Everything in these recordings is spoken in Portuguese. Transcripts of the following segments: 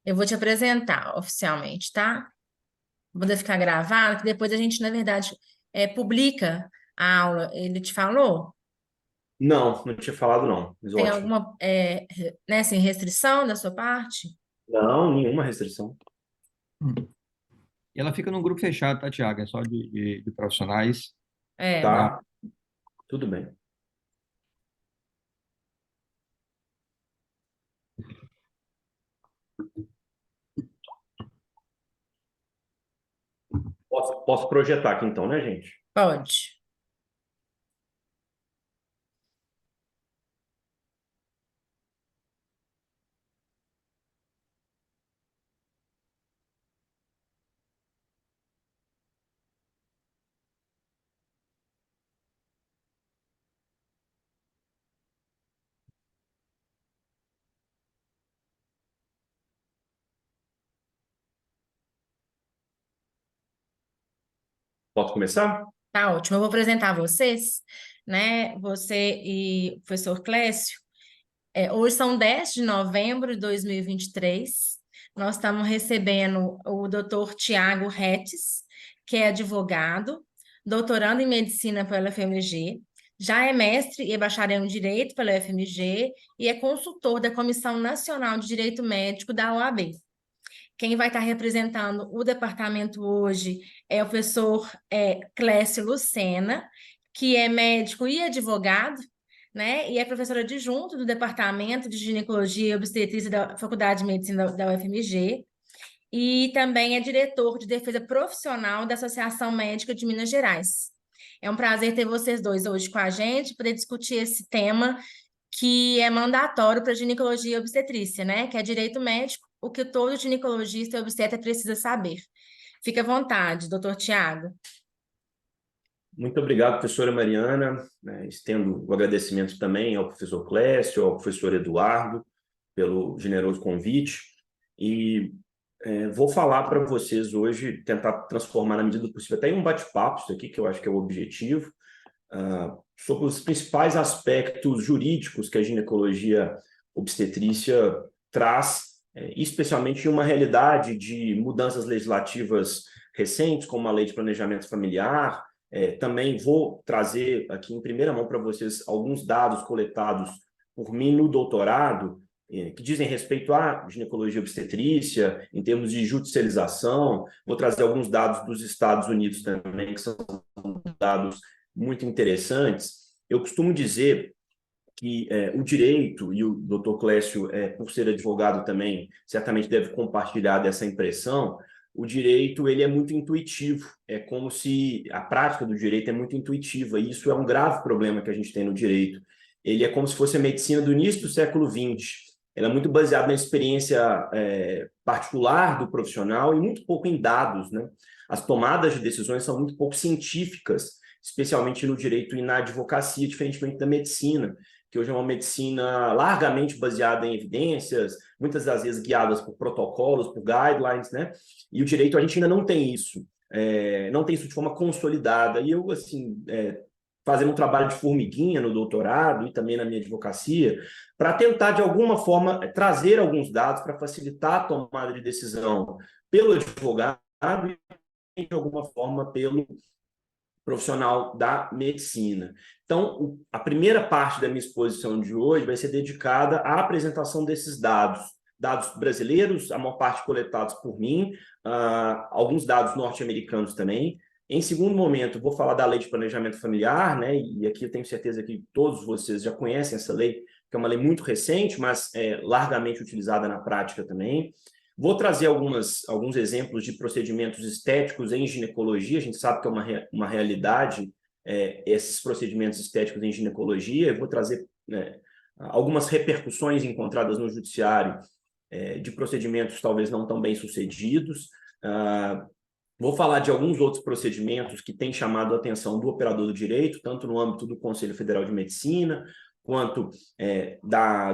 Eu vou te apresentar oficialmente, tá? Vou poder ficar gravado, que depois a gente, na verdade, publica a aula. Ele te falou? Não, não tinha falado não, mas Tem ótimo. alguma, né, assim, restrição da sua parte? Não, nenhuma restrição. Hum. E ela fica num grupo fechado, tá, Tiago? É só de profissionais. É. Tá? Tá, tudo bem. Posso projetar aqui então, né, gente? Pode. Posso começar? Tá ótimo. Eu vou apresentar vocês, né? Você e o professor Clécio. Hoje são 10 de novembro de 2023. Nós estamos recebendo o doutor Tiago Retes, que é advogado, doutorando em medicina pela UFMG, já é mestre e bacharel em direito pela UFMG e é consultor da Comissão Nacional de Direito Médico da OAB. Quem vai estar representando o departamento hoje é o professor Clécio Lucena, que é médico e advogado, né? E é professor adjunto do Departamento de Ginecologia e Obstetrícia da Faculdade de Medicina da UFMG. E também é diretor de defesa profissional da Associação Médica de Minas Gerais. É um prazer ter vocês dois hoje com a gente, poder discutir esse tema que é mandatório para ginecologia e obstetrícia, né? Que é direito médico, o que todo ginecologista e obstetra precisa saber. Fique à vontade, doutor Tiago. Muito obrigado, professora Mariana. Estendo o agradecimento também ao professor Clécio, ao professor Eduardo, pelo generoso convite. E vou falar para vocês hoje, tentar transformar na medida do possível, até em um bate-papo, isso aqui, que eu acho que é o objetivo, sobre os principais aspectos jurídicos que a ginecologia obstetrícia traz, especialmente em uma realidade de mudanças legislativas recentes, como a Lei de Planejamento Familiar. Também vou trazer aqui em primeira mão para vocês alguns dados coletados por mim no doutorado, que dizem respeito à ginecologia obstetrícia, em termos de judicialização. Vou trazer alguns dados dos Estados Unidos também, que são dados muito interessantes. Eu costumo dizer que o direito, e o doutor Clécio, por ser advogado também, certamente deve compartilhar dessa impressão. O direito ele é muito intuitivo, é como se a prática do direito é muito intuitiva, e isso é um grave problema que a gente tem no direito. Ele é como se fosse a medicina do início do século XX. Ela é muito baseada na experiência particular do profissional e muito pouco em dados, né? As tomadas de decisões são muito pouco científicas, especialmente no direito e na advocacia, diferentemente da medicina, que hoje é uma medicina largamente baseada em evidências, muitas das vezes guiadas por protocolos, por guidelines, né? E o direito a gente ainda não tem isso, não tem isso de forma consolidada. E eu, assim, fazendo um trabalho de formiguinha no doutorado e também na minha advocacia, para tentar, de alguma forma, trazer alguns dados para facilitar a tomada de decisão pelo advogado e, de alguma forma, pelo profissional da medicina. Então, a primeira parte da minha exposição de hoje vai ser dedicada à apresentação desses dados, dados brasileiros, a maior parte coletados por mim, alguns dados norte-americanos também. Em segundo momento, vou falar da Lei de Planejamento Familiar, né? E aqui eu tenho certeza que todos vocês já conhecem essa lei, que é uma lei muito recente, mas largamente utilizada na prática também. Vou trazer alguns exemplos de procedimentos estéticos em ginecologia. A gente sabe que é uma realidade esses procedimentos estéticos em ginecologia. Eu vou trazer algumas repercussões encontradas no judiciário de procedimentos talvez não tão bem sucedidos. Vou falar de alguns outros procedimentos que têm chamado a atenção do operador do direito, tanto no âmbito do Conselho Federal de Medicina, quanto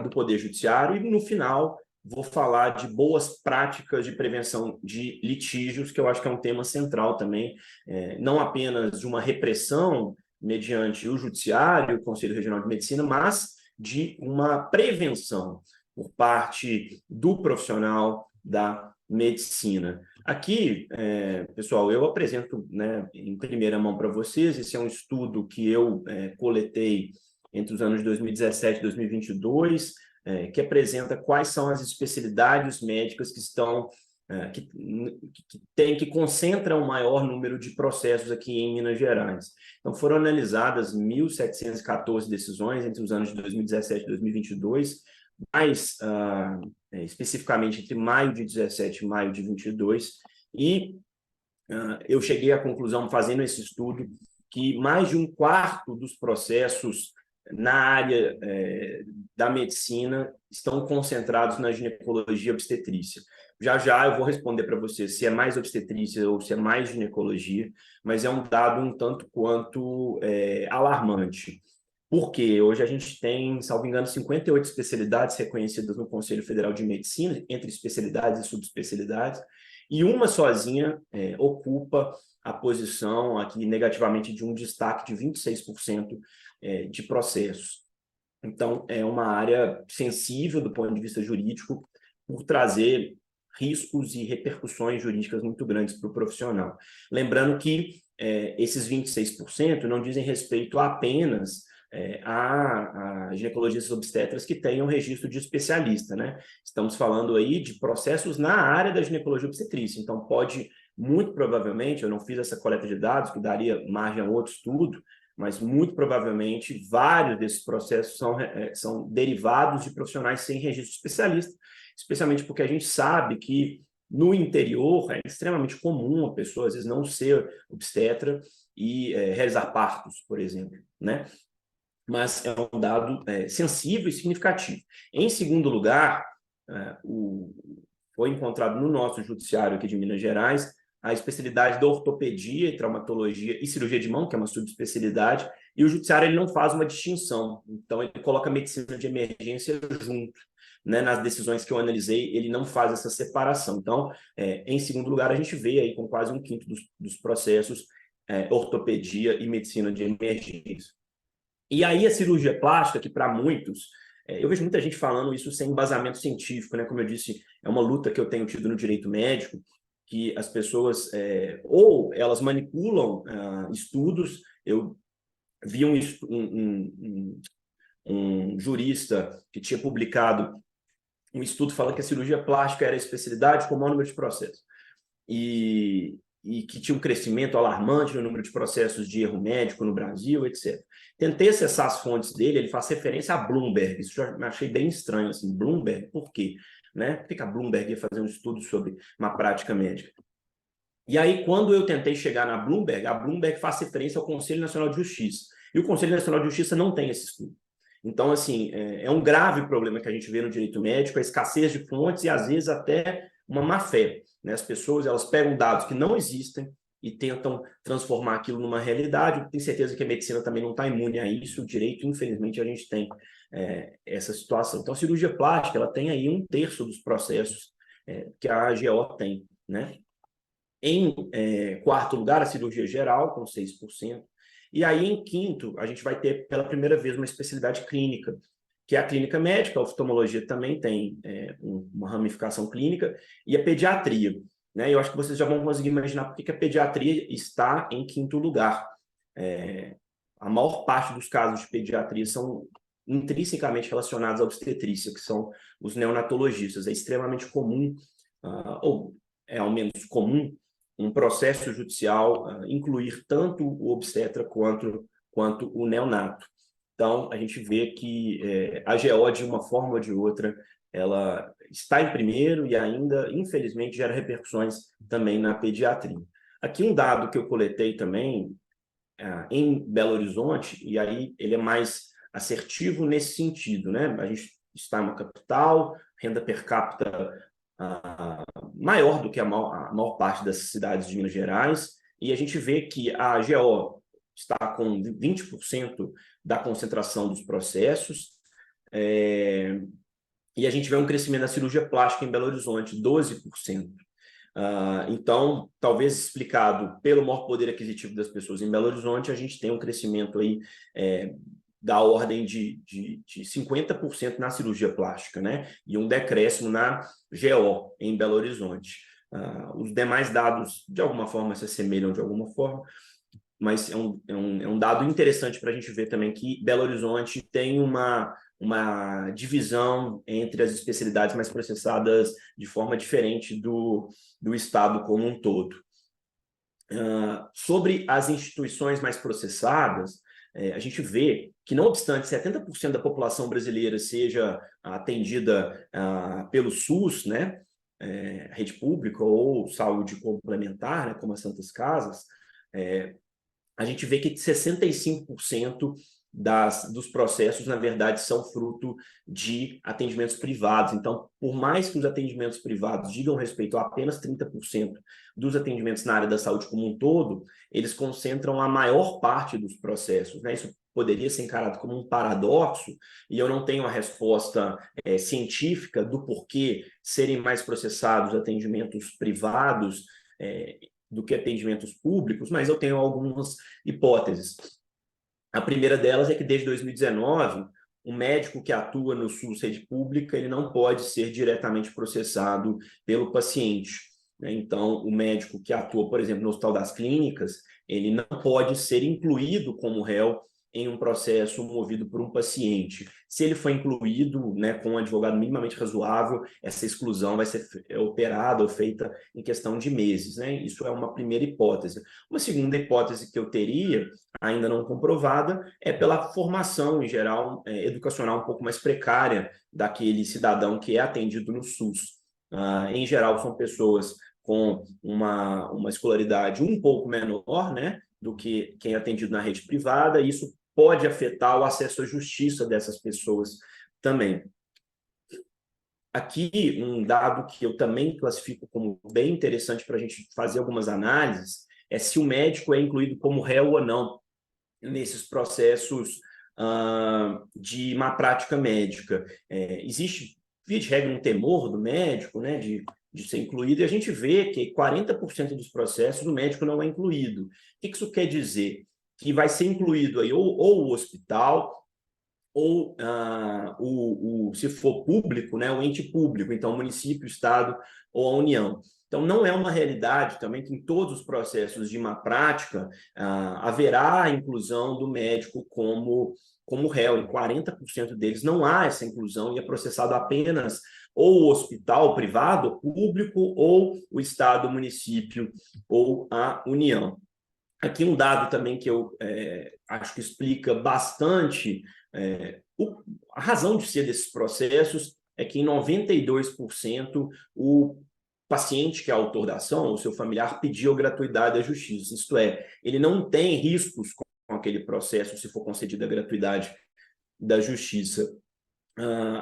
do Poder Judiciário. E, no final, vou falar de boas práticas de prevenção de litígios, que eu acho que é um tema central também, não apenas de uma repressão mediante o Judiciário, o Conselho Regional de Medicina, mas de uma prevenção por parte do profissional da medicina. Aqui, pessoal, eu apresento, né, em primeira mão para vocês. Esse é um estudo que eu coletei entre os anos de 2017 e 2022, que apresenta quais são as especialidades médicas que estão que concentram o maior número de processos aqui em Minas Gerais. Então, foram analisadas 1.714 decisões entre os anos de 2017 e 2022, mais especificamente entre maio de 17 e maio de 22, e eu cheguei à conclusão, fazendo esse estudo, que mais de um quarto dos processos na área da medicina estão concentrados na ginecologia e obstetrícia. Já já eu vou responder para você se é mais obstetrícia ou se é mais ginecologia, mas é um dado um tanto quanto alarmante. Porque hoje a gente tem, salvo engano, 58 especialidades reconhecidas no Conselho Federal de Medicina, entre especialidades e subespecialidades, e uma sozinha ocupa a posição aqui negativamente de um destaque de 26% de processos. Então, é uma área sensível do ponto de vista jurídico, por trazer riscos e repercussões jurídicas muito grandes para o profissional. Lembrando que esses 26% não dizem respeito apenas a ginecologistas obstetras que tenham registro de especialista, né? Estamos falando aí de processos na área da ginecologia obstetrícia, então pode, muito provavelmente, eu não fiz essa coleta de dados, que daria margem a outro estudo, mas muito provavelmente vários desses processos são derivados de profissionais sem registro especialista, especialmente porque a gente sabe que no interior é extremamente comum a pessoa, às vezes, não ser obstetra e realizar partos, por exemplo, né? Mas é um dado sensível e significativo. Em segundo lugar, foi encontrado no nosso judiciário aqui de Minas Gerais a especialidade da ortopedia e traumatologia e cirurgia de mão, que é uma subespecialidade, e o judiciário ele não faz uma distinção, então ele coloca a medicina de emergência junto, né? Nas decisões que eu analisei, ele não faz essa separação. Então, em segundo lugar, a gente vê aí com quase um quinto dos processos ortopedia e medicina de emergência. E aí a cirurgia plástica, que para muitos, eu vejo muita gente falando isso sem embasamento científico, né? Como eu disse, é uma luta que eu tenho tido no direito médico, que as pessoas, ou elas manipulam estudos. Eu vi um jurista que tinha publicado um estudo falando que a cirurgia plástica era a especialidade com o maior número de processos. E que tinha um crescimento alarmante no número de processos de erro médico no Brasil, etc. Tentei acessar as fontes dele, ele faz referência a Bloomberg, isso eu achei bem estranho, assim, Bloomberg, por quê? Né? Por que a Bloomberg ia fazer um estudo sobre uma prática médica? E aí, quando eu tentei chegar na Bloomberg, a Bloomberg faz referência ao Conselho Nacional de Justiça, e o Conselho Nacional de Justiça não tem esse estudo. Então, assim, é um grave problema que a gente vê no direito médico, a escassez de fontes e, às vezes, até uma má-fé, né? As pessoas, elas pegam dados que não existem e tentam transformar aquilo numa realidade. Tenho certeza que a medicina também não está imune a isso. O direito, infelizmente, a gente tem essa situação. Então, a cirurgia plástica, ela tem aí 1/3 dos processos que a AGO tem, né? Em quarto lugar, a cirurgia geral, com 6%. E aí, em quinto, a gente vai ter pela primeira vez uma especialidade clínica, que é a clínica médica. A oftalmologia também tem uma ramificação clínica, e a pediatria, né? Eu acho que vocês já vão conseguir imaginar por que a pediatria está em quinto lugar. A maior parte dos casos de pediatria são intrinsecamente relacionados à obstetrícia, que são os neonatologistas. É extremamente comum, ou é ao menos comum, um processo judicial incluir tanto o obstetra quanto o neonato. Então, a gente vê que a GO, de uma forma ou de outra, ela está em primeiro e ainda, infelizmente, gera repercussões também na pediatria. Aqui um dado que eu coletei também em Belo Horizonte, e aí ele é mais assertivo nesse sentido, né? A gente está em uma capital, renda per capita maior do que a maior parte das cidades de Minas Gerais, e a gente vê que a GO está com 20% da concentração dos processos, e a gente vê um crescimento da cirurgia plástica em Belo Horizonte, 12%. Então, talvez explicado pelo maior poder aquisitivo das pessoas em Belo Horizonte, a gente tem um crescimento aí da ordem de 50% na cirurgia plástica, né? E um decréscimo na GO, em Belo Horizonte. Os demais dados, de alguma forma, se assemelham de alguma forma, mas é um dado interessante para a gente ver também que Belo Horizonte tem uma divisão entre as especialidades mais processadas de forma diferente do estado como um todo. Sobre as instituições mais processadas, a gente vê que, não obstante 70% da população brasileira seja atendida pelo SUS, né, rede pública ou saúde complementar, né, como as Santas Casas, a gente vê que 65% dos processos, na verdade, são fruto de atendimentos privados. Então, por mais que os atendimentos privados digam respeito a apenas 30% dos atendimentos na área da saúde como um todo, eles concentram a maior parte dos processos, né? Isso poderia ser encarado como um paradoxo, e eu não tenho a resposta científica do porquê serem mais processados atendimentos privados do que atendimentos públicos, mas eu tenho algumas hipóteses. A primeira delas é que, desde 2019, um médico que atua no SUS rede pública, ele não pode ser diretamente processado pelo paciente, né? Então, o médico que atua, por exemplo, no Hospital das Clínicas, ele não pode ser incluído como réu em um processo movido por um paciente. Se ele for incluído, né, com um advogado minimamente razoável, essa exclusão vai ser operada ou feita em questão de meses, né? Isso é uma primeira hipótese. Uma segunda hipótese que eu teria, ainda não comprovada, é pela formação, em geral, educacional um pouco mais precária daquele cidadão que é atendido no SUS. Em geral, são pessoas com uma escolaridade um pouco menor, né, do que quem é atendido na rede privada, e isso pode afetar o acesso à justiça dessas pessoas também. Aqui, um dado que eu também classifico como bem interessante para a gente fazer algumas análises é se o médico é incluído como réu ou não nesses processos de má prática médica. Existe, via de regra, um temor do médico, né, de ser incluído, e a gente vê que 40% dos processos o médico não é incluído. O que isso quer dizer? Que vai ser incluído aí ou o hospital, ou se for público, né, o ente público, então o município, o estado ou a União. Então, não é uma realidade também que em todos os processos de má prática haverá a inclusão do médico como réu. Em 40% deles não há essa inclusão e é processado apenas ou o hospital privado, público, ou o estado, o município ou a União. Aqui um dado também que eu acho que explica bastante a razão de ser desses processos é que em 92% o paciente que é autor da ação, o seu familiar, pediu gratuidade à justiça. Isto é, ele não tem riscos com aquele processo se for concedida a gratuidade da justiça.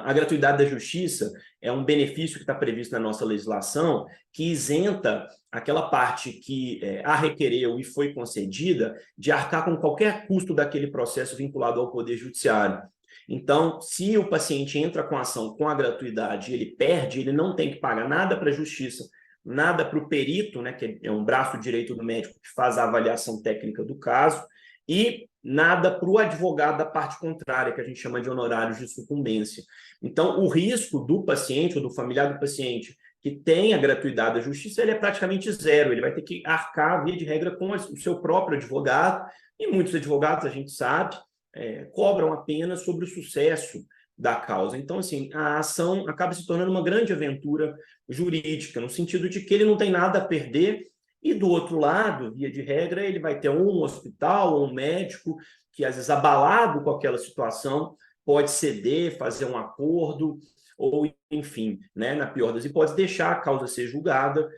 A gratuidade da justiça é um benefício que está previsto na nossa legislação que isenta aquela parte que a requereu e foi concedida de arcar com qualquer custo daquele processo vinculado ao Poder Judiciário. Então, se o paciente entra com a ação com a gratuidade e ele perde, ele não tem que pagar nada para a justiça, nada para o perito, né, que é um braço direito do médico que faz a avaliação técnica do caso, e nada para o advogado da parte contrária, que a gente chama de honorários de sucumbência. Então, o risco do paciente ou do familiar do paciente que tem a gratuidade da justiça, ele é praticamente zero. Ele vai ter que arcar, via de regra, com o seu próprio advogado, e muitos advogados, a gente sabe, cobram apenas sobre o sucesso da causa. Então, assim, a ação acaba se tornando uma grande aventura jurídica, no sentido de que ele não tem nada a perder. E do outro lado, via de regra, ele vai ter um hospital ou um médico que, às vezes, abalado com aquela situação, pode ceder, fazer um acordo, ou, enfim, né, na pior das hipóteses, deixar a causa ser julgada.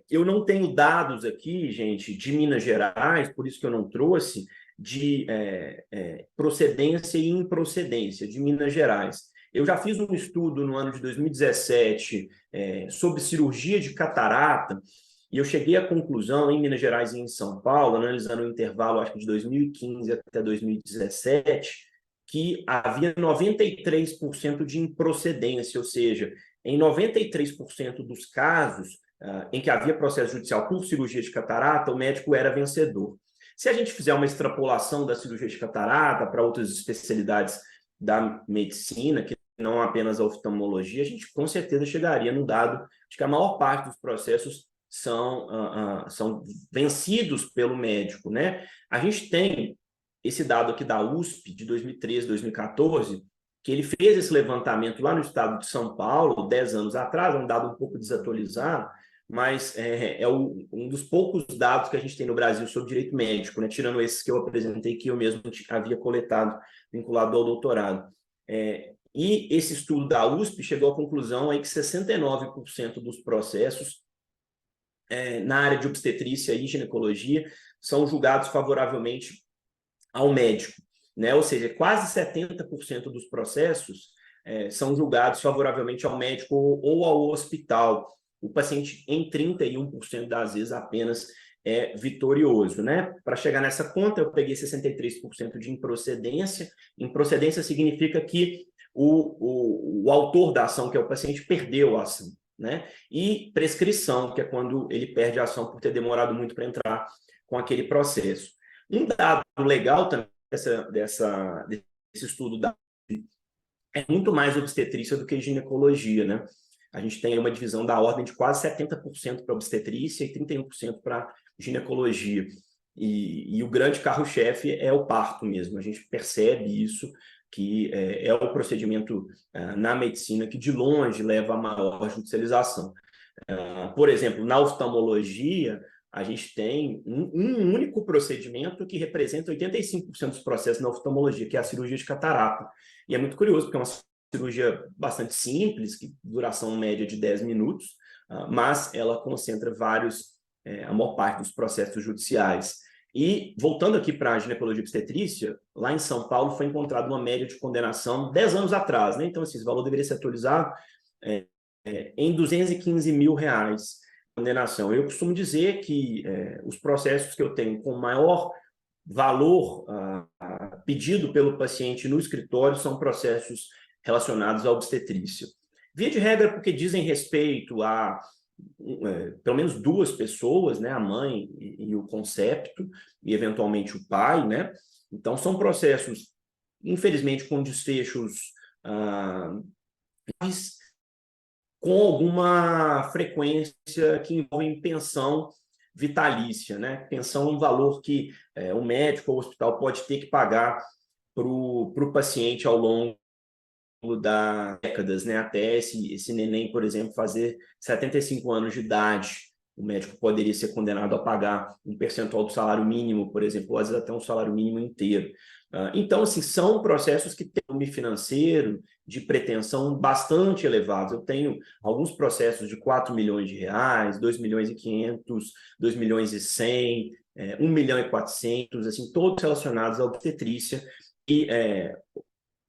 Eu não tenho dados aqui, gente, de Minas Gerais, por isso que eu não trouxe, de procedência e improcedência de Minas Gerais. Eu já fiz um estudo no ano de 2017 sobre cirurgia de catarata, e eu cheguei à conclusão, em Minas Gerais e em São Paulo, analisando o intervalo, acho que de 2015 até 2017, que havia 93% de improcedência, ou seja, em 93% dos casos em que havia processo judicial por cirurgia de catarata, o médico era vencedor. Se a gente fizer uma extrapolação da cirurgia de catarata para outras especialidades da medicina, que não apenas a oftalmologia, a gente com certeza chegaria no dado de que a maior parte dos processos são vencidos pelo médico, né? A gente tem esse dado aqui da USP de 2013, 2014, que ele fez esse levantamento lá no estado de São Paulo, 10 anos atrás, é um dado um pouco desatualizado, mas um dos poucos dados que a gente tem no Brasil sobre direito médico, né? Tirando esses que eu apresentei, que eu mesmo havia coletado, vinculado ao doutorado. E esse estudo da USP chegou à conclusão aí que 69% dos processos na área de obstetrícia e ginecologia são julgados favoravelmente ao médico, né? Ou seja, quase 70% dos processos são julgados favoravelmente ao médico ou ao hospital. O paciente, em 31% das vezes, apenas é vitorioso, né? Para chegar nessa conta, eu peguei 63% de improcedência. Improcedência significa que o autor da ação, que é o paciente, perdeu a ação, né? E prescrição, que é quando ele perde a ação por ter demorado muito para entrar com aquele processo. Um dado legal também desse estudo é muito mais obstetrícia do que ginecologia, né? A gente tem uma divisão da ordem de quase 70% para obstetrícia e 31% para ginecologia. E o grande carro-chefe é o parto mesmo. A gente percebe isso, que é o procedimento na medicina que de longe leva a maior judicialização. Por exemplo, na oftalmologia, a gente tem um único procedimento que representa 85% dos processos na oftalmologia, que é a cirurgia de catarata. E é muito curioso, porque é uma cirurgia bastante simples, que duração média de 10 minutos, mas ela concentra a maior parte dos processos judiciais. E, voltando aqui para a ginecologia e obstetrícia, lá em São Paulo foi encontrada uma média de condenação 10 anos atrás, né? Então, esse valor deveria ser atualizado em R$215 mil condenação. Eu costumo dizer que os processos que eu tenho com maior valor pedido pelo paciente no escritório são processos relacionados à obstetrícia. Via de regra, porque dizem respeito a pelo menos duas pessoas, né, a mãe e o concepto, e eventualmente o pai, né? Então, são processos, infelizmente, com desfechos com alguma frequência que envolvem pensão vitalícia, né? Pensão é um valor que o médico ou o hospital pode ter que pagar para o paciente ao longo das décadas, né? Até esse neném, por exemplo, fazer 75 anos de idade. O médico poderia ser condenado a pagar um percentual do salário mínimo, por exemplo, ou às vezes até um salário mínimo inteiro. Então, assim, são processos que têm um financeiro de pretensão bastante elevados. Eu tenho alguns processos de 4 milhões de reais, 2 milhões e 500, 2 milhões e 100, 1 milhão e 400, assim, todos relacionados à obstetrícia. E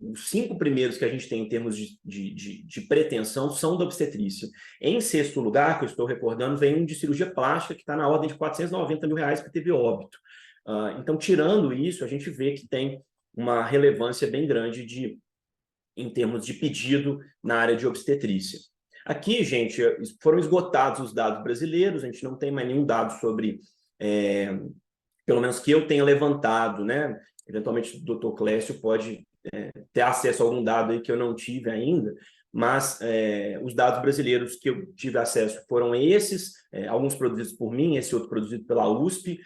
os 5 primeiros que a gente tem em termos de pretensão são da obstetrícia. Em sexto lugar, que eu estou recordando, vem um de cirurgia plástica, que está na ordem de 490 mil reais, que teve óbito. Então, tirando isso, a gente vê que tem uma relevância bem grande em termos de pedido na área de obstetrícia. Aqui, gente, foram esgotados os dados brasileiros, a gente não tem mais nenhum dado sobre, pelo menos que eu tenha levantado, né? Eventualmente, o Dr. Clécio pode ter acesso a algum dado aí que eu não tive ainda, mas os dados brasileiros que eu tive acesso foram esses, alguns produzidos por mim, esse outro produzido pela USP,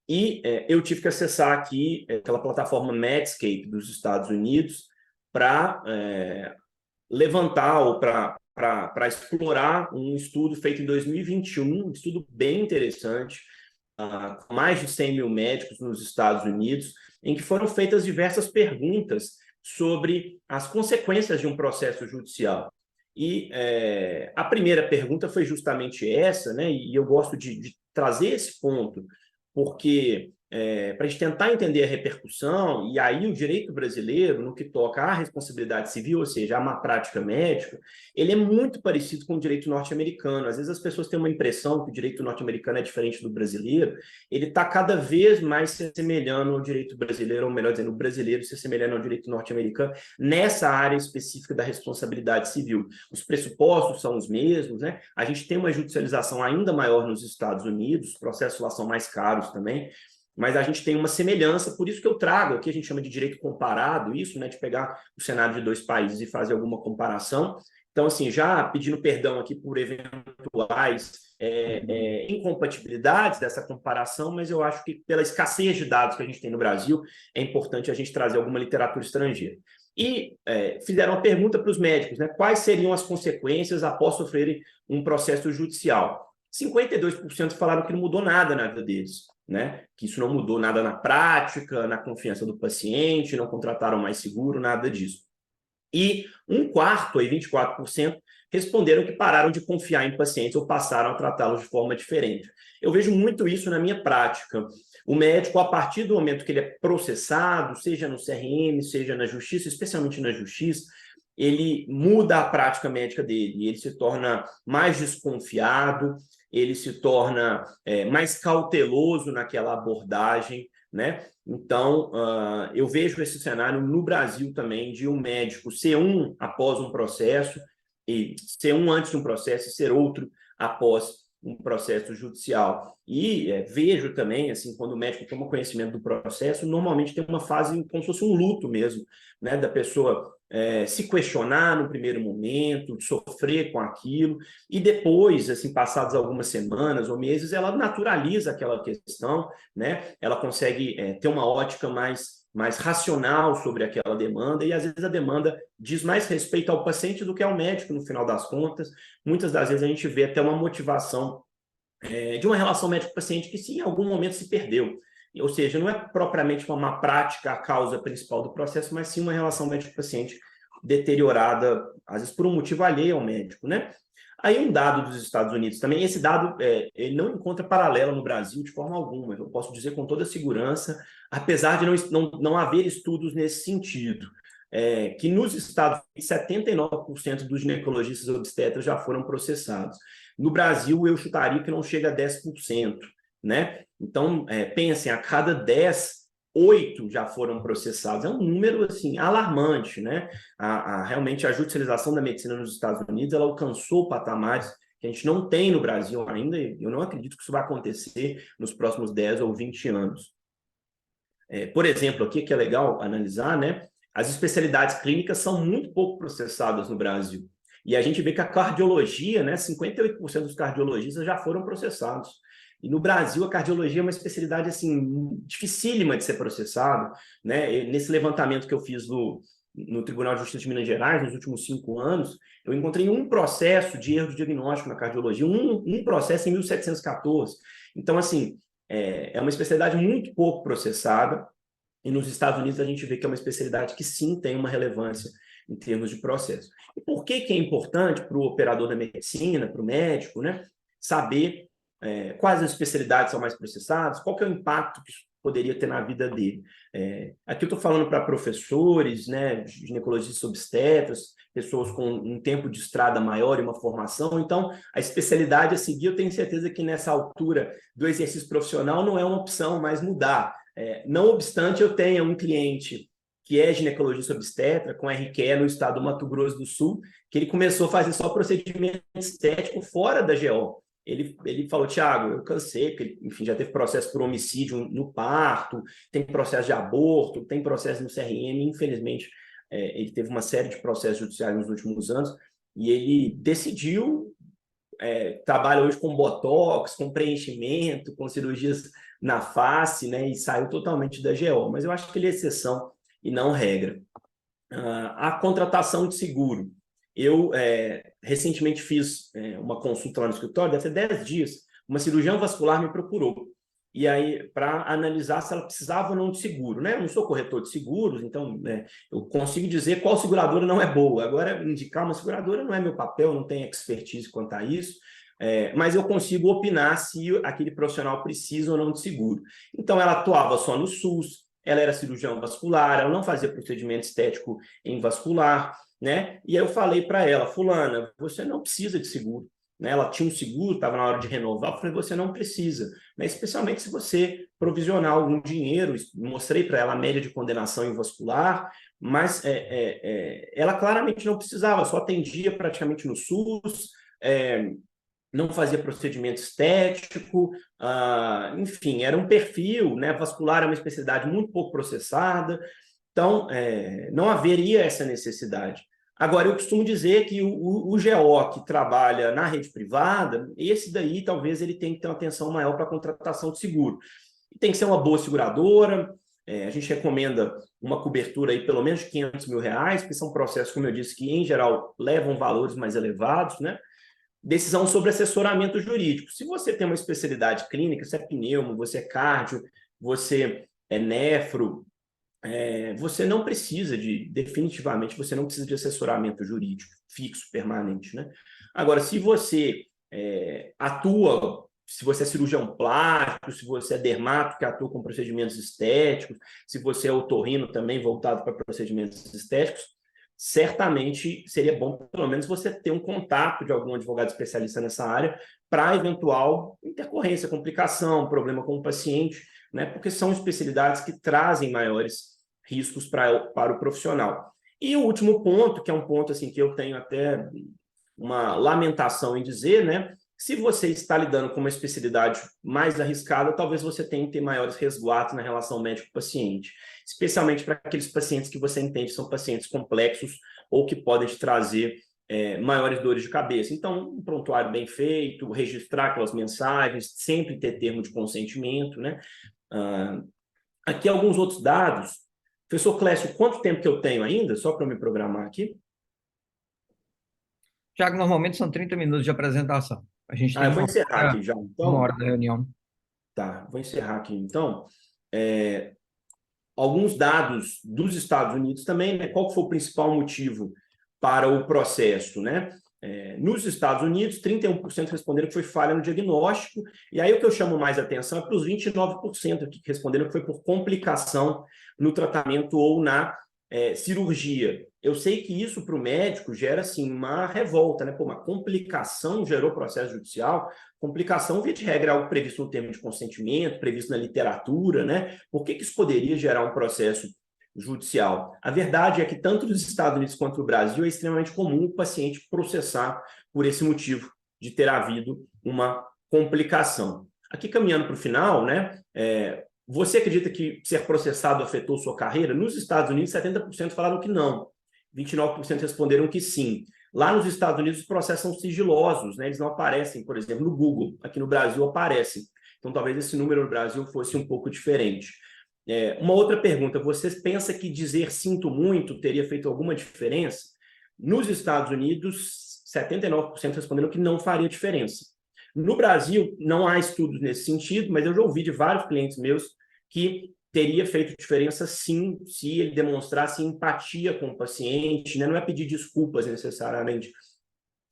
e eu tive que acessar aqui aquela plataforma Medscape dos Estados Unidos para levantar ou para explorar um estudo feito em 2021, um estudo bem interessante, com mais de 100 mil médicos nos Estados Unidos, em que foram feitas diversas perguntas sobre as consequências de um processo judicial. E a primeira pergunta foi justamente essa, né? E eu gosto de trazer esse ponto, porque para a gente tentar entender a repercussão, e aí o direito brasileiro, no que toca à responsabilidade civil, ou seja, a má prática médica, ele é muito parecido com o direito norte-americano. Às vezes as pessoas têm uma impressão que o direito norte-americano é diferente do brasileiro, ele está cada vez mais se assemelhando ao direito brasileiro, ou melhor dizendo, o brasileiro se assemelhando ao direito norte-americano, nessa área específica da responsabilidade civil. Os pressupostos são os mesmos, né? A gente tem uma judicialização ainda maior nos Estados Unidos, os processos lá são mais caros também, mas a gente tem uma semelhança, por isso que eu trago aqui, a gente chama de direito comparado, isso, né, de pegar o cenário de dois países e fazer alguma comparação. Então, assim, já pedindo perdão aqui por eventuais incompatibilidades dessa comparação, mas eu acho que pela escassez de dados que a gente tem no Brasil, é importante a gente trazer alguma literatura estrangeira. E fizeram uma pergunta para os médicos, né? Quais seriam as consequências após sofrerem um processo judicial? 52% falaram que não mudou nada na vida deles, né? Que isso não mudou nada na prática, na confiança do paciente, não contrataram mais seguro, nada disso. E um quarto, aí 24%, responderam que pararam de confiar em pacientes ou passaram a tratá-los de forma diferente. Eu vejo muito isso na minha prática. O médico, a partir do momento que ele é processado, seja no CRM, seja na justiça, especialmente na justiça, ele muda a prática médica dele, ele se torna mais desconfiado, ele se torna mais cauteloso naquela abordagem, né? Então, eu vejo esse cenário no Brasil também, de um médico ser um após um processo, e ser um antes de um processo e ser outro após um processo judicial. E vejo também, assim, quando o médico toma conhecimento do processo, normalmente tem uma fase como se fosse um luto mesmo, né, da pessoa se questionar no primeiro momento, sofrer com aquilo, e depois, assim, passadas algumas semanas ou meses, ela naturaliza aquela questão, né? Ela consegue ter uma ótica mais racional sobre aquela demanda, e às vezes a demanda diz mais respeito ao paciente do que ao médico, no final das contas. Muitas das vezes a gente vê até uma motivação de uma relação médico-paciente que, sim, em algum momento se perdeu. Ou seja, não é propriamente uma má prática a causa principal do processo, mas sim uma relação médico-paciente deteriorada, às vezes por um motivo alheio ao médico, né? Aí um dado dos Estados Unidos também, esse dado ele não encontra paralelo no Brasil de forma alguma, eu posso dizer com toda segurança, apesar de não haver estudos nesse sentido, que nos Estados Unidos 79% dos ginecologistas obstetras já foram processados. No Brasil, eu chutaria que não chega a 10%, né? Então, pensem, a cada 10, 8 já foram processados. É um número, assim, alarmante, né? Realmente, a judicialização da medicina nos Estados Unidos, ela alcançou patamares que a gente não tem no Brasil ainda, e eu não acredito que isso vai acontecer nos próximos 10 ou 20 anos. Por exemplo, aqui que é legal analisar, né? As especialidades clínicas são muito pouco processadas no Brasil. E a gente vê que a cardiologia, né, 58% dos cardiologistas já foram processados. E no Brasil, a cardiologia é uma especialidade assim, dificílima de ser processada, né? Nesse levantamento que eu fiz no Tribunal de Justiça de Minas Gerais, nos últimos 5 anos, eu encontrei um processo de erro de diagnóstico na cardiologia, um processo em 1714. Então, assim, é uma especialidade muito pouco processada, e nos Estados Unidos a gente vê que é uma especialidade que sim tem uma relevância em termos de processo. E por que é importante para o operador da medicina, para o médico, né, saber quais as especialidades são mais processadas, qual que é o impacto que isso poderia ter na vida dele? Aqui eu estou falando para professores, né, ginecologistas obstetras, pessoas com um tempo de estrada maior e uma formação. Então, a especialidade a seguir, eu tenho certeza que nessa altura do exercício profissional não é uma opção mais mudar. Não obstante, eu tenha um cliente que é ginecologista obstetra, com RQE no estado do Mato Grosso do Sul, que ele começou a fazer só procedimento estético fora da GO. Ele falou, Thiago, eu cansei, porque ele, enfim, já teve processo por homicídio no parto, tem processo de aborto, tem processo no CRM, infelizmente, ele teve uma série de processos judiciais nos últimos anos, e ele decidiu, trabalha hoje com botox, com preenchimento, com cirurgias na face, né, e saiu totalmente da GO, mas eu acho que ele é exceção e não regra. A contratação de seguro. Eu recentemente fiz uma consulta lá no escritório, deve ter 10 dias, uma cirurgiã vascular me procurou, e aí para analisar se ela precisava ou não de seguro, né? Eu não sou corretor de seguros, então eu consigo dizer qual seguradora não é boa. Agora, indicar uma seguradora não é meu papel, não tenho expertise quanto a isso, mas eu consigo opinar se aquele profissional precisa ou não de seguro. Então, ela atuava só no SUS, ela era cirurgião vascular, ela não fazia procedimento estético em vascular, né? E aí eu falei para ela, fulana, você não precisa de seguro. Né? Ela tinha um seguro, estava na hora de renovar, eu falei, você não precisa, né? Especialmente se você provisionar algum dinheiro. Mostrei para ela a média de condenação em vascular, mas ela claramente não precisava, só atendia praticamente no SUS, não fazia procedimento estético, enfim, era um perfil, né? Vascular é uma especialidade muito pouco processada, então não haveria essa necessidade. Agora, eu costumo dizer que o GO que trabalha na rede privada, esse daí talvez ele tenha que ter uma atenção maior para a contratação de seguro. Tem que ser uma boa seguradora, a gente recomenda uma cobertura aí pelo menos de R$500 mil, porque são processos, como eu disse, que em geral levam valores mais elevados, né? Decisão sobre assessoramento jurídico. Se você tem uma especialidade clínica, você é pneumo, você é cardio, você é nefro, você não precisa definitivamente, você não precisa de assessoramento jurídico fixo, permanente, né? Agora, se você atua, se você é cirurgião plástico, se você é dermato que atua com procedimentos estéticos, se você é otorrino também voltado para procedimentos estéticos, certamente seria bom, pelo menos, você ter um contato de algum advogado especialista nessa área para eventual intercorrência, complicação, problema com o paciente, né? Porque são especialidades que trazem maiores riscos para o profissional. E o último ponto, que é um ponto assim, que eu tenho até uma lamentação em dizer, né? Se você está lidando com uma especialidade mais arriscada, talvez você tenha que ter maiores resguardos na relação médico-paciente, especialmente para aqueles pacientes que você entende são pacientes complexos ou que podem te trazer maiores dores de cabeça. Então, um prontuário bem feito, registrar aquelas mensagens, sempre ter termo de consentimento, né? Aqui alguns outros dados. Professor Clécio, quanto tempo que eu tenho ainda? Só para eu me programar aqui. Tiago, normalmente são 30 minutos de apresentação. A gente tem Eu vou encerrar aqui já, uma então. hora da reunião. Tá, vou encerrar aqui, então. Alguns dados dos Estados Unidos também, né? Qual foi o principal motivo para o processo, né? Nos Estados Unidos, 31% responderam que foi falha no diagnóstico, e aí o que eu chamo mais atenção é para os 29% que responderam que foi por complicação no tratamento ou na cirurgia. Eu sei que isso para o médico gera assim, uma revolta, né? Pô, uma complicação gerou processo judicial, complicação, via de regra, é algo previsto no termo de consentimento, previsto na literatura, né? Por que isso poderia gerar um processo judicial? A verdade é que tanto nos Estados Unidos quanto no Brasil é extremamente comum o paciente processar por esse motivo de ter havido uma complicação. Aqui caminhando para o final, né? Você acredita que ser processado afetou sua carreira? Nos Estados Unidos, 70% falaram que não, 29% responderam que sim. Lá nos Estados Unidos, os processos são sigilosos, né? Eles não aparecem, por exemplo, no Google. Aqui no Brasil aparecem. Então, talvez esse número no Brasil fosse um pouco diferente. Uma outra pergunta, vocês pensam que dizer sinto muito teria feito alguma diferença? Nos Estados Unidos, 79% responderam que não faria diferença. No Brasil, não há estudos nesse sentido, mas eu já ouvi de vários clientes meus que teria feito diferença sim, se ele demonstrasse empatia com o paciente, né? Não é pedir desculpas necessariamente,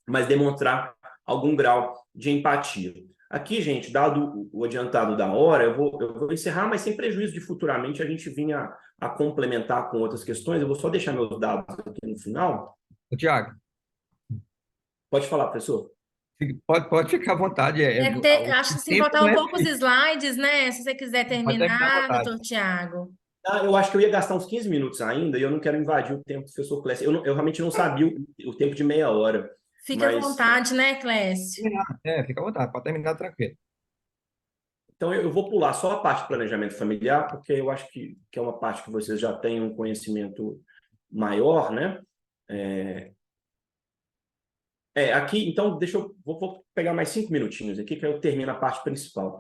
mas demonstrar algum grau de empatia. Aqui, gente, dado o adiantado da hora, eu vou encerrar, mas sem prejuízo de futuramente a gente vinha a complementar com outras questões. Eu vou só deixar meus dados aqui no final. Tiago, Pode falar, professor. pode ficar à vontade. Acho que O se tempo faltar não um é pouco os feito. slides, né? Se você quiser Pode terminar à terminar, vontade. doutor Tiago. Eu acho que eu ia gastar uns 15 minutos ainda e eu não quero invadir o tempo do professor Clécio. Eu realmente não sabia o tempo de meia hora. Fique à Mas, vontade, né, Clécio? Fica à vontade, pode terminar tranquilo. então, eu vou pular só a parte de planejamento familiar, porque eu acho que é uma parte que vocês já têm um conhecimento maior, né? Aqui, então, vou pegar mais 5 minutinhos aqui, que eu termino a parte principal.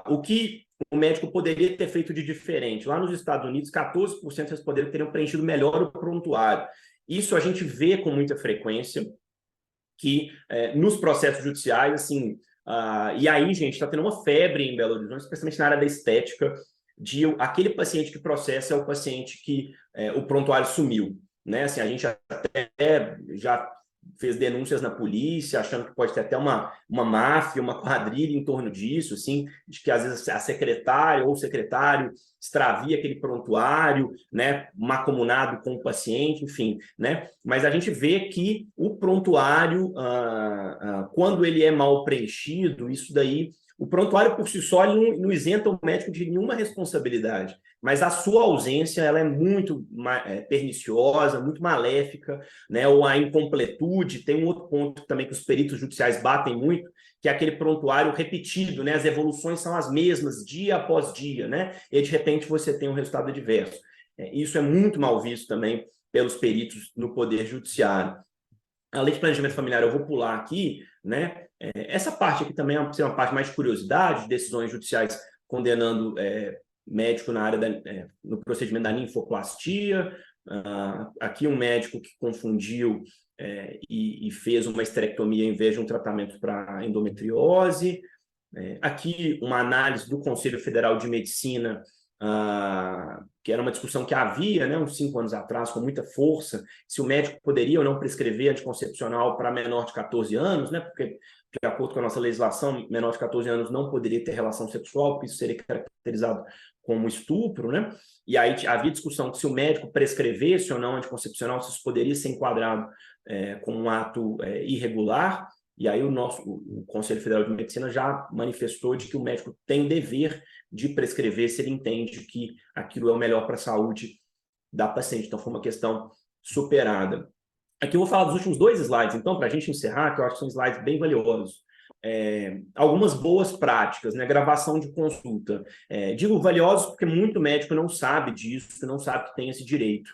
O que o médico poderia ter feito de diferente? Lá nos Estados Unidos, 14% responderam que teriam preenchido melhor o prontuário. Isso a gente vê com muita frequência, que nos processos judiciais, assim, e aí, gente, está tendo uma febre em Belo Horizonte, especialmente na área da estética, de aquele paciente que processa é o paciente que o prontuário sumiu, né? Assim, a gente até já fez denúncias na polícia, achando que pode ter até uma máfia, uma quadrilha em torno disso, assim, de que às vezes a secretária ou o secretário extravia aquele prontuário, né, mancomunado com o paciente, enfim, né? Mas a gente vê que o prontuário, quando ele é mal preenchido, isso daí O prontuário por si só ele não isenta o médico de nenhuma responsabilidade, mas a sua ausência ela é muito perniciosa, muito maléfica, né? Ou a incompletude. Tem um outro ponto também que os peritos judiciais batem muito, que é aquele prontuário repetido, né? As evoluções são as mesmas dia após dia, né? E de repente você tem um resultado adverso. Isso é muito mal visto também pelos peritos no Poder Judiciário. A lei de planejamento familiar, eu vou pular aqui, né? Essa parte aqui também é uma parte mais de curiosidade, de decisões judiciais condenando médico na área no procedimento da ninfoplastia. Aqui um médico que confundiu e fez uma esterectomia em vez de um tratamento para endometriose. Aqui uma análise do Conselho Federal de Medicina, que era uma discussão que havia, né, uns 5 anos atrás, com muita força, se o médico poderia ou não prescrever anticoncepcional para menor de 14 anos, né, porque, de acordo com a nossa legislação, menor de 14 anos não poderia ter relação sexual, porque isso seria caracterizado como estupro, né? E aí havia discussão que se o médico prescrevesse ou não anticoncepcional, se isso poderia ser enquadrado como um ato irregular. E aí o Conselho Federal de Medicina já manifestou de que o médico tem o dever de prescrever se ele entende que aquilo é o melhor para a saúde da paciente. Então, foi uma questão superada. Aqui eu vou falar dos últimos 2 slides, então, para a gente encerrar, que eu acho que são slides bem valiosos. Algumas boas práticas, né? Gravação de consulta. Digo valiosos porque muito médico não sabe disso, não sabe que tem esse direito.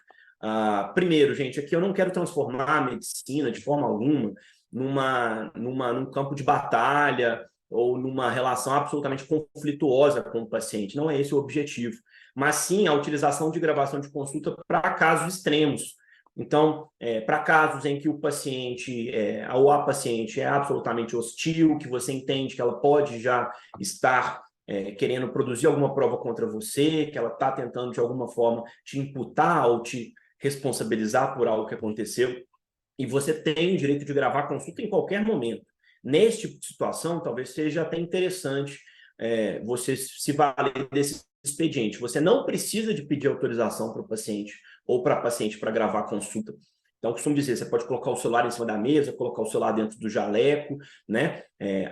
Primeiro, gente, aqui eu não quero transformar a medicina de forma alguma num campo de batalha ou numa relação absolutamente conflituosa com o paciente. Não é esse o objetivo. Mas sim a utilização de gravação de consulta para casos extremos. Então, para casos em que o paciente ou a paciente é absolutamente hostil, que você entende que ela pode já estar querendo produzir alguma prova contra você, que ela está tentando de alguma forma te imputar ou te responsabilizar por algo que aconteceu, e você tem o direito de gravar a consulta em qualquer momento. Nesse tipo de situação, talvez seja até interessante você se valer desse expediente. Você não precisa de pedir autorização para o paciente ou para a paciente para gravar a consulta. Então, eu costumo dizer, você pode colocar o celular em cima da mesa, colocar o celular dentro do jaleco, né?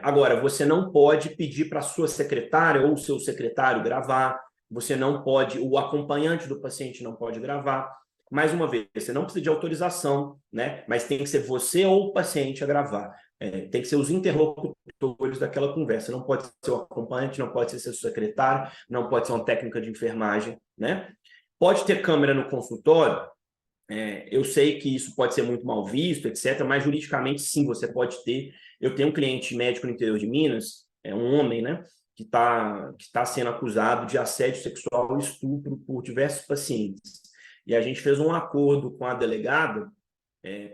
Agora, você não pode pedir para a sua secretária ou o seu secretário gravar, você não pode, o acompanhante do paciente não pode gravar. Mais uma vez, você não precisa de autorização, né? Mas tem que ser você ou o paciente a gravar. Tem que ser os interlocutores daquela conversa. Não pode ser o acompanhante, não pode ser seu secretário, não pode ser uma técnica de enfermagem, né? Pode ter câmera no consultório. Eu sei que isso pode ser muito mal visto, etc., mas juridicamente, sim, você pode ter. Eu tenho um cliente médico no interior de Minas, um homem, né? Que tá sendo acusado de assédio sexual e estupro por diversos pacientes. E a gente fez um acordo com a delegada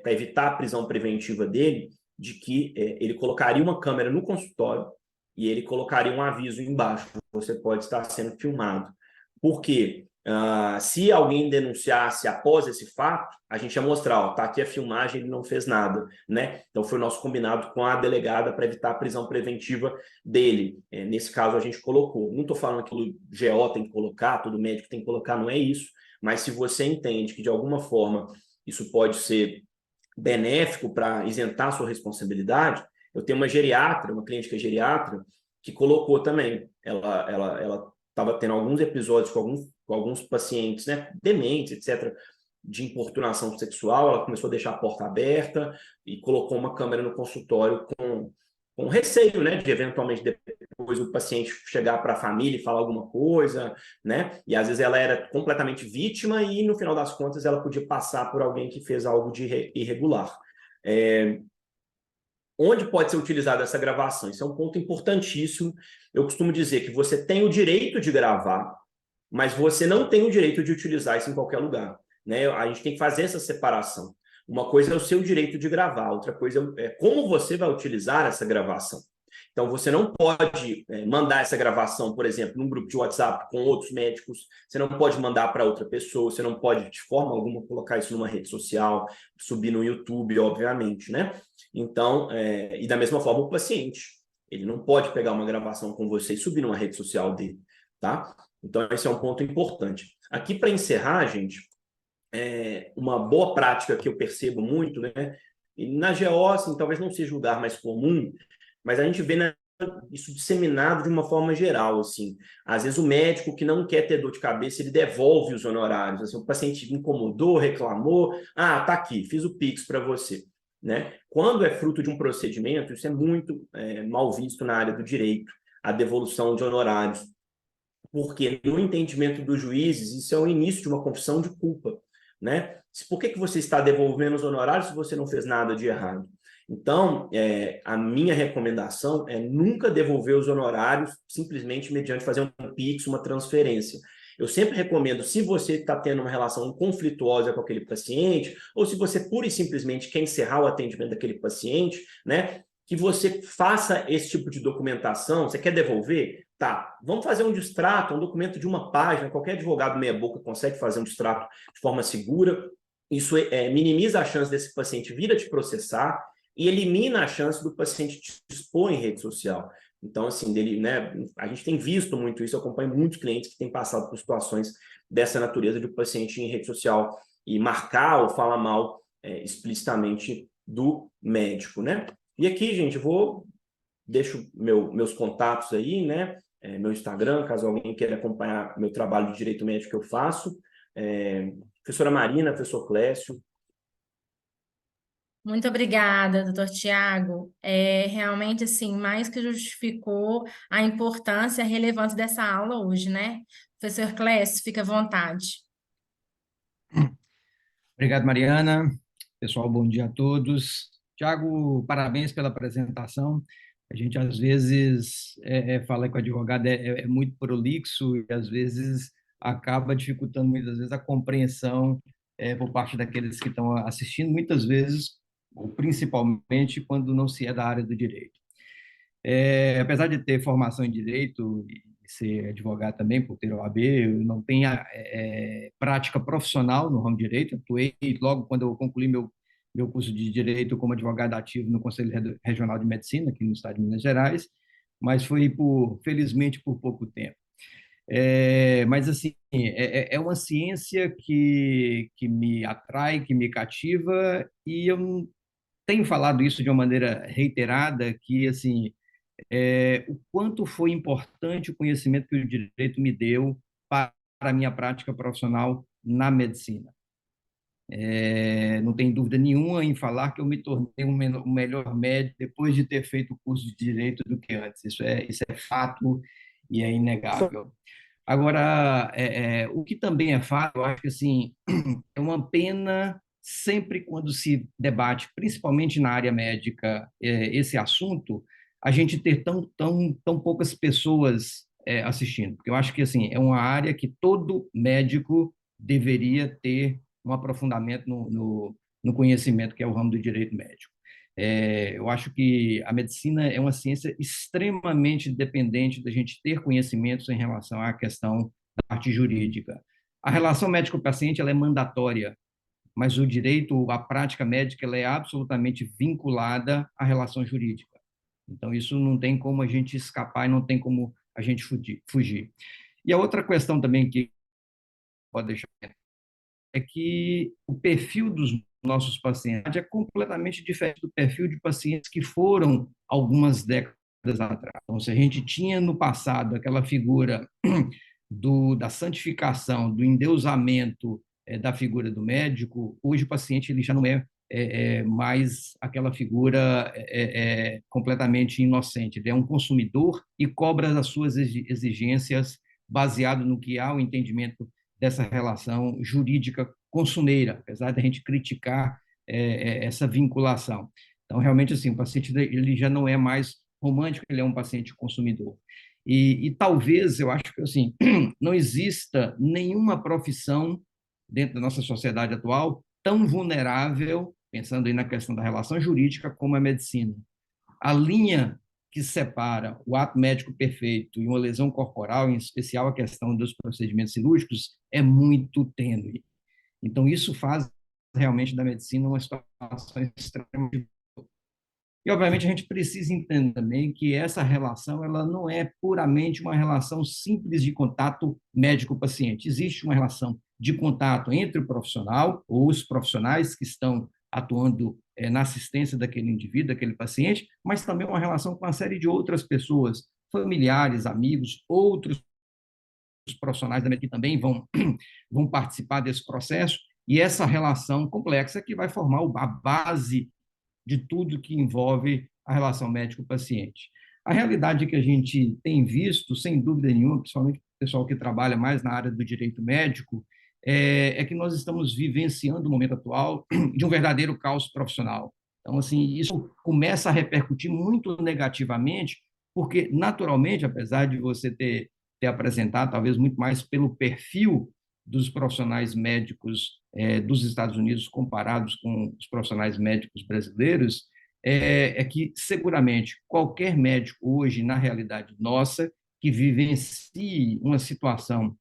para evitar a prisão preventiva dele, de que ele colocaria uma câmera no consultório e ele colocaria um aviso embaixo: você pode estar sendo filmado. Por quê? Se alguém denunciasse após esse fato, a gente ia mostrar, tá aqui a filmagem, ele não fez nada, né? Então foi o nosso combinado com a delegada para evitar a prisão preventiva dele. Nesse caso a gente colocou. Não estou falando que o GO tem que colocar, todo médico tem que colocar, não é isso. Mas se você entende que de alguma forma isso pode ser benéfico para isentar a sua responsabilidade, eu tenho uma geriatra, uma cliente que é geriatra, que colocou também. Ela estava tendo alguns episódios com alguns pacientes, né, dementes, etc., de importunação sexual. Ela começou a deixar a porta aberta e colocou uma câmera no consultório com receio, né, de eventualmente depois o paciente chegar para a família e falar alguma coisa, né? E às vezes ela era completamente vítima e no final das contas ela podia passar por alguém que fez algo de irregular. Onde pode ser utilizada essa gravação? Isso é um ponto importantíssimo. Eu costumo dizer que você tem o direito de gravar, mas você não tem o direito de utilizar isso em qualquer lugar, né? A gente tem que fazer essa separação. Uma coisa é o seu direito de gravar, outra coisa é como você vai utilizar essa gravação. Então, você não pode mandar essa gravação, por exemplo, num grupo de WhatsApp com outros médicos, você não pode mandar para outra pessoa, você não pode, de forma alguma, colocar isso numa rede social, subir no YouTube, obviamente, né? Então, e da mesma forma o paciente, ele não pode pegar uma gravação com você e subir numa rede social dele, tá? Então, esse é um ponto importante. Aqui, para encerrar, gente, uma boa prática que eu percebo muito, né? E na GO, assim, talvez não seja o lugar mais comum, mas a gente vê na isso disseminado de uma forma geral, assim. Às vezes o médico que não quer ter dor de cabeça, ele devolve os honorários. Assim, o paciente incomodou, reclamou, tá aqui, fiz o Pix para você. Né? Quando é fruto de um procedimento, isso é muito mal visto na área do direito, a devolução de honorários. Porque no entendimento dos juízes, isso é o início de uma confissão de culpa. Né? Por que você está devolvendo os honorários se você não fez nada de errado? Então, a minha recomendação é nunca devolver os honorários simplesmente mediante fazer um Pix, uma transferência. Eu sempre recomendo, se você está tendo uma relação conflituosa com aquele paciente, ou se você pura e simplesmente quer encerrar o atendimento daquele paciente, né, que você faça esse tipo de documentação. Você quer devolver? Tá, vamos fazer um distrato, um documento de uma página, qualquer advogado meia-boca consegue fazer um distrato de forma segura. Isso minimiza a chance desse paciente vir a te processar e elimina a chance do paciente te expor em rede social. Então, assim, né, a gente tem visto muito isso, eu acompanho muitos clientes que têm passado por situações dessa natureza de o paciente em rede social e marcar ou falar mal explicitamente do médico, né? E aqui, gente, deixo meus contatos aí, né? Meu Instagram, caso alguém queira acompanhar meu trabalho de direito médico que eu faço. Professora Marina, professor Clécio. Muito obrigada, doutor Tiago. Realmente, assim, mais que justificou a importância e a relevância dessa aula hoje, né? Professor Clécio, fica à vontade. Obrigado, Mariana. Pessoal, bom dia a todos. Tiago, parabéns pela apresentação. A gente, às vezes, fala que o advogado é muito prolixo e, às vezes, acaba dificultando, muitas vezes, a compreensão por parte daqueles que estão assistindo, muitas vezes, ou principalmente, quando não se é da área do direito. Apesar de ter formação em direito e ser advogado também, por ter OAB, eu não tenho prática profissional no ramo de direito. Atuei logo quando eu concluí meu curso de direito como advogado ativo no Conselho Regional de Medicina, aqui no estado de Minas Gerais, mas foi, felizmente, por pouco tempo. Mas, assim, é uma ciência que me atrai, que me cativa, e eu tenho falado isso de uma maneira reiterada, que, assim, o quanto foi importante o conhecimento que o direito me deu para a minha prática profissional na medicina. Não tem dúvida nenhuma em falar que eu me tornei um melhor médico depois de ter feito o curso de direito do que antes. Isso é fato e é inegável. Agora, o que também é fato, eu acho que, assim, é uma pena sempre quando se debate, principalmente na área médica, esse assunto, a gente ter tão poucas pessoas assistindo. Porque eu acho que, assim, é uma área que todo médico deveria ter um aprofundamento no conhecimento, que é o ramo do direito médico. Eu acho que a medicina é uma ciência extremamente dependente da gente ter conhecimentos em relação à questão da parte jurídica. A relação médico-paciente ela é mandatória, mas o direito, a prática médica, ela é absolutamente vinculada à relação jurídica. Então, isso não tem como a gente escapar e não tem como a gente fugir. E a outra questão também que pode deixar é que o perfil dos nossos pacientes é completamente diferente do perfil de pacientes que foram algumas décadas atrás. Então, se a gente tinha no passado aquela figura da santificação, do endeusamento da figura do médico, hoje o paciente ele já não é mais aquela figura completamente inocente. Ele é um consumidor e cobra as suas exigências baseado no que há o entendimento dessa relação jurídica consumeira, apesar da gente criticar essa vinculação. Então, realmente, assim, o paciente ele já não é mais romântico, ele é um paciente consumidor. E talvez, eu acho que, assim, não exista nenhuma profissão dentro da nossa sociedade atual tão vulnerável, pensando aí na questão da relação jurídica, como a medicina. A linha que separa o ato médico perfeito e uma lesão corporal, em especial a questão dos procedimentos cirúrgicos, é muito tênue. Então, isso faz realmente da medicina uma situação extremamente. E, obviamente, a gente precisa entender também que essa relação ela não é puramente uma relação simples de contato médico-paciente. Existe uma relação de contato entre o profissional ou os profissionais que estão atuando na assistência daquele indivíduo, daquele paciente, mas também uma relação com uma série de outras pessoas, familiares, amigos, outros profissionais da medicina que também vão participar desse processo, e essa relação complexa que vai formar a base de tudo que envolve a relação médico-paciente. A realidade que a gente tem visto, sem dúvida nenhuma, principalmente o pessoal que trabalha mais na área do direito médico, é que nós estamos vivenciando o momento atual de um verdadeiro caos profissional. Então, assim, isso começa a repercutir muito negativamente, porque, naturalmente, apesar de você ter apresentado, talvez muito mais pelo perfil dos profissionais médicos dos Estados Unidos comparados com os profissionais médicos brasileiros, é que seguramente qualquer médico hoje, na realidade nossa, que vivencie uma situação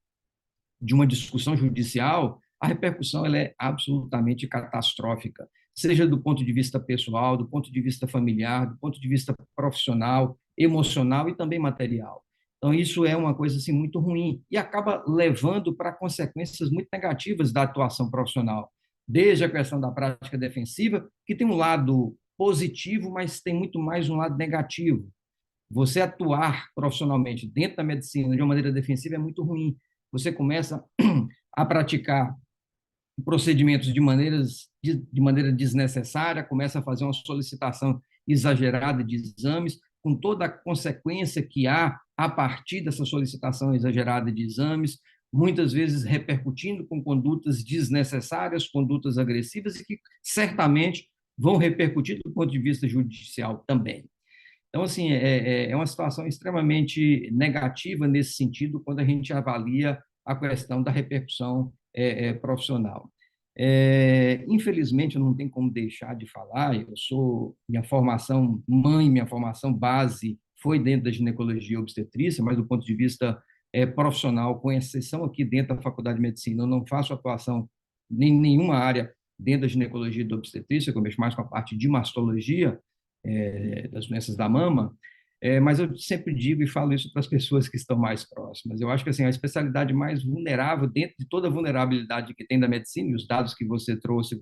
de uma discussão judicial, a repercussão ela é absolutamente catastrófica, seja do ponto de vista pessoal, do ponto de vista familiar, do ponto de vista profissional, emocional e também material. Então, isso é uma coisa assim, muito ruim e acaba levando para consequências muito negativas da atuação profissional, desde a questão da prática defensiva, que tem um lado positivo, mas tem muito mais um lado negativo. Você atuar profissionalmente dentro da medicina de uma maneira defensiva é muito ruim. Você começa a praticar procedimentos de maneira desnecessária, começa a fazer uma solicitação exagerada de exames, com toda a consequência que há a partir dessa solicitação exagerada de exames, muitas vezes repercutindo com condutas desnecessárias, condutas agressivas, e que certamente vão repercutir do ponto de vista judicial também. Então, assim, é uma situação extremamente negativa nesse sentido, quando a gente avalia a questão da repercussão profissional. Infelizmente, eu não tenho como deixar de falar, minha formação mãe, minha formação base foi dentro da ginecologia e obstetrícia, mas do ponto de vista profissional, com exceção aqui dentro da Faculdade de Medicina, eu não faço atuação em nenhuma área dentro da ginecologia e da obstetrícia, eu mexo mais com a parte de mastologia, das doenças da mama, mas eu sempre digo e falo isso para as pessoas que estão mais próximas. Eu acho que assim, a especialidade mais vulnerável, dentro de toda a vulnerabilidade que tem da medicina, e os dados que você trouxe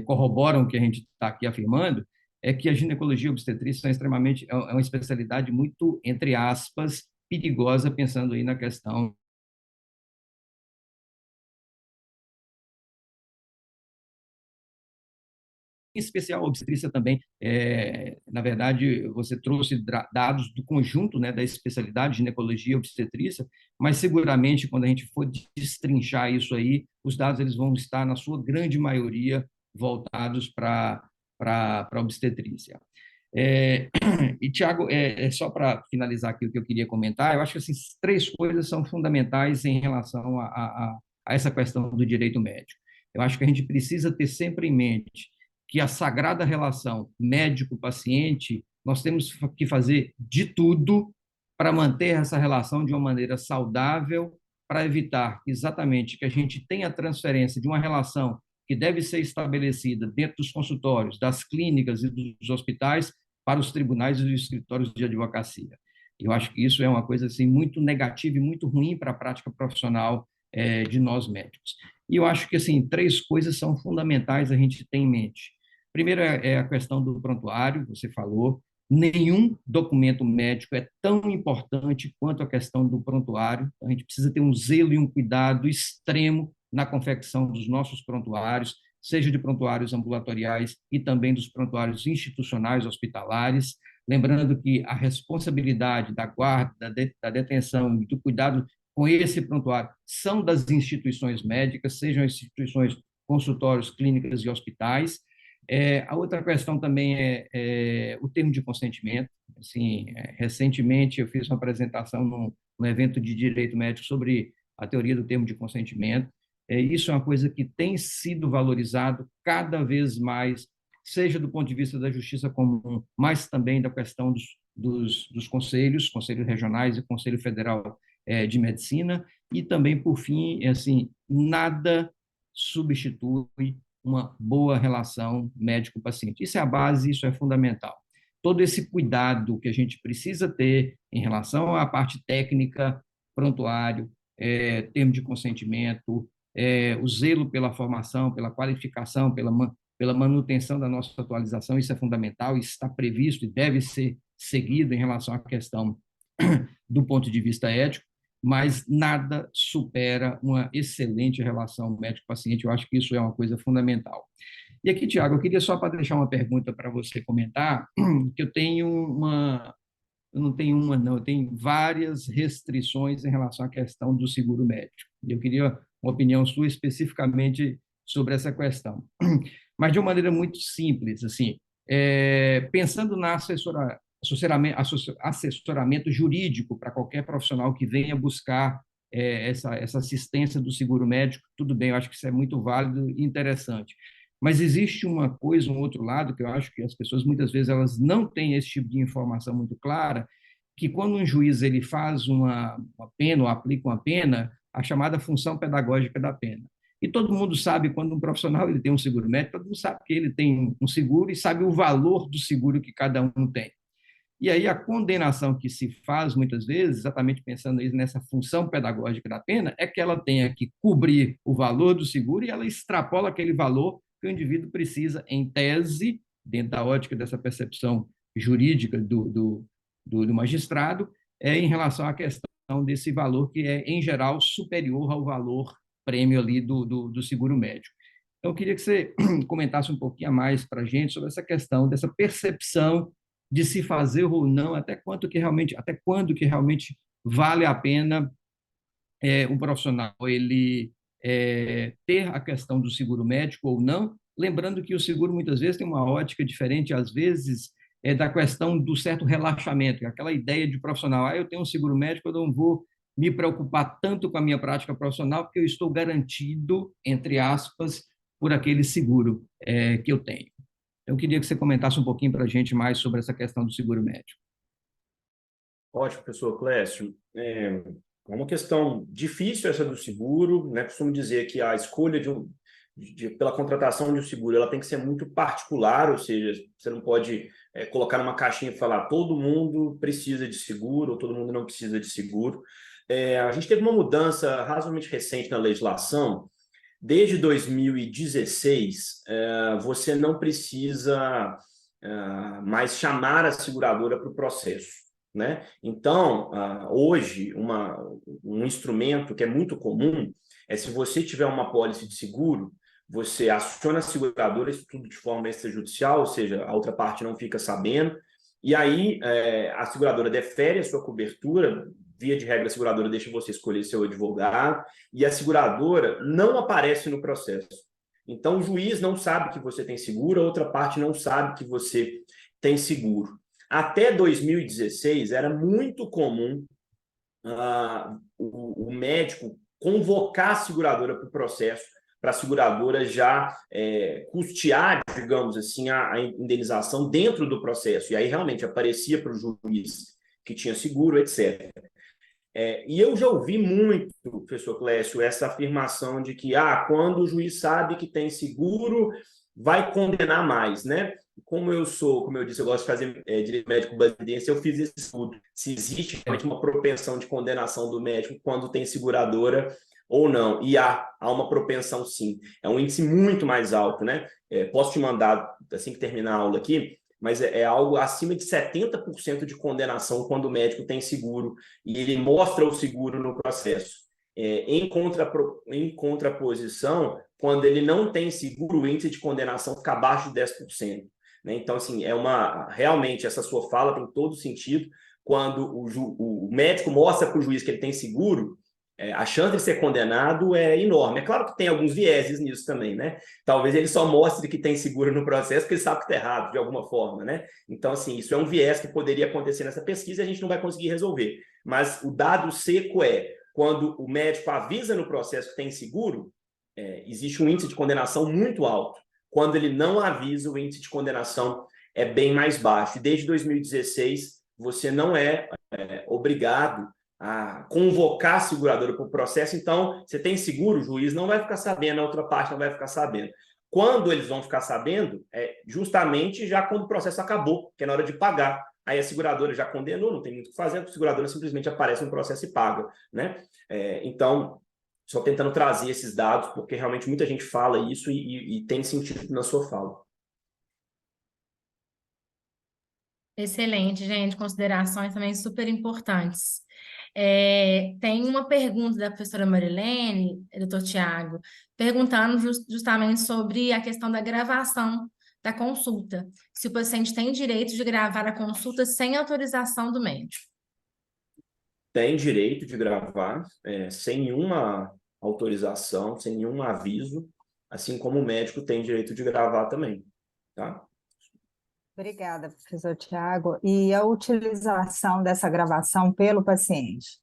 corroboram o que a gente está aqui afirmando, é que a ginecologia e a obstetrícia é uma especialidade muito, entre aspas, perigosa, pensando aí na questão em especial a obstetrícia também. Na verdade, você trouxe dados do conjunto, né, da especialidade ginecologia e obstetrícia, mas seguramente quando a gente for destrinchar isso aí, os dados eles vão estar, na sua grande maioria, voltados para a obstetrícia. E, Tiago, só para finalizar aqui o que eu queria comentar, eu acho que assim, 3 coisas são fundamentais em relação a essa questão do direito médico. Eu acho que a gente precisa ter sempre em mente que a sagrada relação médico-paciente, nós temos que fazer de tudo para manter essa relação de uma maneira saudável, para evitar exatamente que a gente tenha a transferência de uma relação que deve ser estabelecida dentro dos consultórios, das clínicas e dos hospitais para os tribunais e os escritórios de advocacia. Eu acho que isso é uma coisa assim muito negativa e muito ruim para a prática profissional de nós médicos. E eu acho que assim 3 coisas são fundamentais a gente ter em mente. Primeiro é a questão do prontuário, você falou. Nenhum documento médico é tão importante quanto a questão do prontuário. A gente precisa ter um zelo e um cuidado extremo na confecção dos nossos prontuários, seja de prontuários ambulatoriais e também dos prontuários institucionais hospitalares. Lembrando que a responsabilidade da guarda, da detenção e do cuidado com esse prontuário são das instituições médicas, sejam instituições, consultórios, clínicas e hospitais. A outra questão também é o termo de consentimento. Assim, recentemente eu fiz uma apresentação num evento de direito médico sobre a teoria do termo de consentimento. Isso é uma coisa que tem sido valorizado cada vez mais, seja do ponto de vista da justiça comum, mas também da questão dos conselhos regionais e Conselho Federal de Medicina, e também, por fim, assim, nada substitui uma boa relação médico-paciente. Isso é a base, isso é fundamental. Todo esse cuidado que a gente precisa ter em relação à parte técnica, prontuário, termo de consentimento, o zelo pela formação, pela qualificação, pela manutenção da nossa atualização, isso é fundamental, isso está previsto e deve ser seguido em relação à questão do ponto de vista ético, mas nada supera uma excelente relação médico-paciente, eu acho que isso é uma coisa fundamental. E aqui, Tiago, eu queria só para deixar uma pergunta para você comentar, que eu não tenho uma, não, eu tenho várias restrições em relação à questão do seguro médico. Eu queria uma opinião sua especificamente sobre essa questão. Mas de uma maneira muito simples, assim, pensando na assessoramento jurídico para qualquer profissional que venha buscar essa assistência do seguro médico, tudo bem, eu acho que isso é muito válido e interessante. Mas existe uma coisa, um outro lado, que eu acho que as pessoas, muitas vezes, elas não têm esse tipo de informação muito clara, que quando um juiz ele faz uma pena ou aplica uma pena, a chamada função pedagógica da pena. E todo mundo sabe, quando um profissional ele tem um seguro médico, todo mundo sabe que ele tem um seguro e sabe o valor do seguro que cada um tem. E aí a condenação que se faz, muitas vezes, exatamente pensando nessa função pedagógica da pena, é que ela tenha que cobrir o valor do seguro e ela extrapola aquele valor que o indivíduo precisa, em tese, dentro da ótica dessa percepção jurídica do magistrado, em relação à questão desse valor que é, em geral, superior ao valor prêmio ali do seguro médico. Então, eu queria que você comentasse um pouquinho a mais para a gente sobre essa questão dessa percepção de se fazer ou não, até quando que realmente vale a pena um profissional ele ter a questão do seguro médico ou não, lembrando que o seguro muitas vezes tem uma ótica diferente, às vezes da questão do certo relaxamento, aquela ideia de profissional, eu tenho um seguro médico, eu não vou me preocupar tanto com a minha prática profissional, porque eu estou garantido, entre aspas, por aquele seguro que eu tenho. Eu queria que você comentasse um pouquinho para a gente mais sobre essa questão do seguro médico. Ótimo, professor Clécio. É uma questão difícil essa do seguro, né? Costumo dizer que a escolha pela contratação de um seguro ela tem que ser muito particular, ou seja, você não pode colocar numa caixinha e falar todo mundo precisa de seguro ou todo mundo não precisa de seguro. A gente teve uma mudança razoavelmente recente na legislação. Desde 2016, você não precisa mais chamar a seguradora para o processo, né? Então, hoje, um instrumento que é muito comum é, se você tiver uma apólice de seguro, você aciona a seguradora, isso tudo de forma extrajudicial, ou seja, a outra parte não fica sabendo, e aí a seguradora defere a sua cobertura. Via de regra, a seguradora deixa você escolher seu advogado e a seguradora não aparece no processo. Então, o juiz não sabe que você tem seguro, a outra parte não sabe que você tem seguro. Até 2016, era muito comum o médico convocar a seguradora para o processo, para a seguradora já custear, digamos assim, a indenização dentro do processo. E aí, realmente, aparecia para o juiz que tinha seguro, etc. E eu já ouvi muito, professor Clécio, essa afirmação de que quando o juiz sabe que tem seguro, vai condenar mais, né? Como eu disse, eu gosto de fazer direito médico basidência, eu fiz esse estudo. Se existe realmente uma propensão de condenação do médico quando tem seguradora ou não. E há uma propensão, sim. É um índice muito mais alto, né? Posso te mandar, assim que terminar a aula aqui, mas é algo acima de 70% de condenação quando o médico tem seguro e ele mostra o seguro no processo. Em contraposição, quando ele não tem seguro, o índice de condenação fica abaixo de 10%. Né? Então, assim, realmente essa sua fala tem todo sentido. Quando o médico mostra para o juiz que ele tem seguro, a chance de ser condenado é enorme. É claro que tem alguns vieses nisso também, né? Talvez ele só mostre que tem seguro no processo porque ele sabe que está errado, de alguma forma, né? Então, assim, isso é um viés que poderia acontecer nessa pesquisa e a gente não vai conseguir resolver. Mas o dado seco quando o médico avisa no processo que tem seguro, existe um índice de condenação muito alto. Quando ele não avisa, o índice de condenação é bem mais baixo. E desde 2016, você não é obrigado a convocar a seguradora para o processo. Então, você tem seguro, o juiz não vai ficar sabendo, a outra parte não vai ficar sabendo. Quando eles vão ficar sabendo, justamente já quando o processo acabou, que é na hora de pagar. Aí a seguradora já condenou, não tem muito o que fazer, a seguradora simplesmente aparece no processo e paga, né? Então, só tentando trazer esses dados, porque realmente muita gente fala isso e tem sentido na sua fala. Excelente, gente. Considerações também super importantes. Tem uma pergunta da professora Marilene, doutor Tiago, perguntando justamente sobre a questão da gravação da consulta. Se o paciente tem direito de gravar a consulta sem autorização do médico. Tem direito de gravar, sem nenhuma autorização, sem nenhum aviso, assim como o médico tem direito de gravar também, tá? Obrigada, professor Tiago. E a utilização dessa gravação pelo paciente?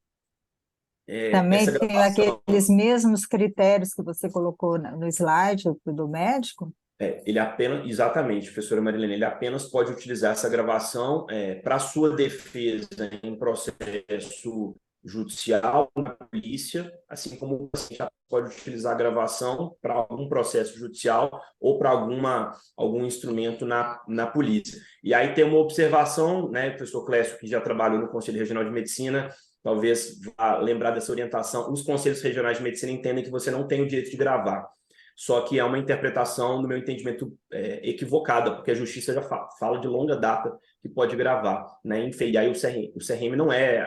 Essa Também tem gravação, aqueles mesmos critérios que você colocou no slide do médico? ele apenas, exatamente, professora Marilene, ele apenas pode utilizar essa gravação para sua defesa em processo judicial na polícia, assim como o paciente pode utilizar a gravação para algum processo judicial ou para algum instrumento na polícia. E aí tem uma observação, né, professor Clécio, que já trabalhou no Conselho Regional de Medicina, talvez vá lembrar dessa orientação, os conselhos regionais de medicina entendem que você não tem o direito de gravar. Só que é uma interpretação, no meu entendimento, equivocada, porque a justiça já fala de longa data que pode gravar, né? E aí o CRM não é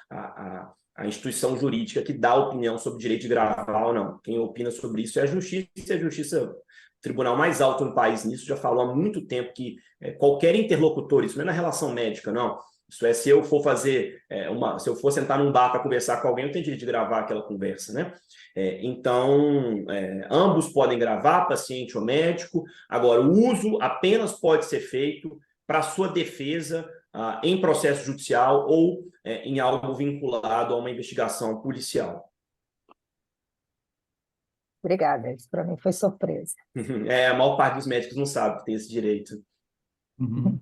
a instituição jurídica que dá opinião sobre o direito de gravar ou não. Quem opina sobre isso é a justiça, o tribunal mais alto no país nisso, já falou há muito tempo que qualquer interlocutor, isso não é na relação médica, não. Isso é, se eu for se eu for sentar num bar para conversar com alguém, eu tenho direito de gravar aquela conversa, né? Então, ambos podem gravar, paciente ou médico. Agora, o uso apenas pode ser feito para sua defesa em processo judicial ou em algo vinculado a uma investigação policial. Obrigada, isso para mim foi surpresa. A maior parte dos médicos não sabe que tem esse direito. Uhum.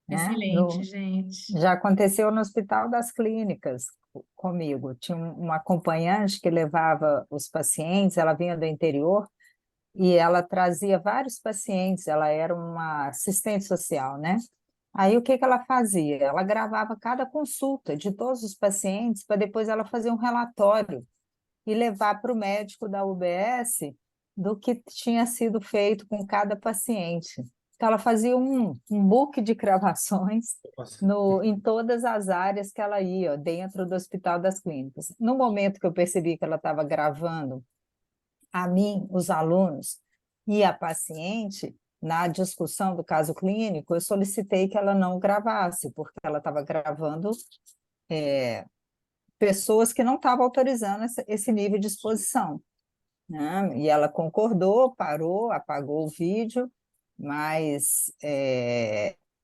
Né? Excelente, gente. Já aconteceu no Hospital das Clínicas comigo. Tinha uma acompanhante que levava os pacientes, ela vinha do interior e ela trazia vários pacientes, ela era uma assistente social, né? Aí o que que ela fazia? Ela gravava cada consulta de todos os pacientes para depois ela fazer um relatório e levar para o médico da UBS do que tinha sido feito com cada paciente. Então, ela fazia um book de gravações em todas as áreas que ela ia, ó, dentro do Hospital das Clínicas. No momento que eu percebi que ela estava gravando a mim, os alunos e a paciente, na discussão do caso clínico, eu solicitei que ela não gravasse, porque ela estava gravando pessoas que não estavam autorizando esse nível de exposição, né? E ela concordou, parou, apagou o vídeo, mas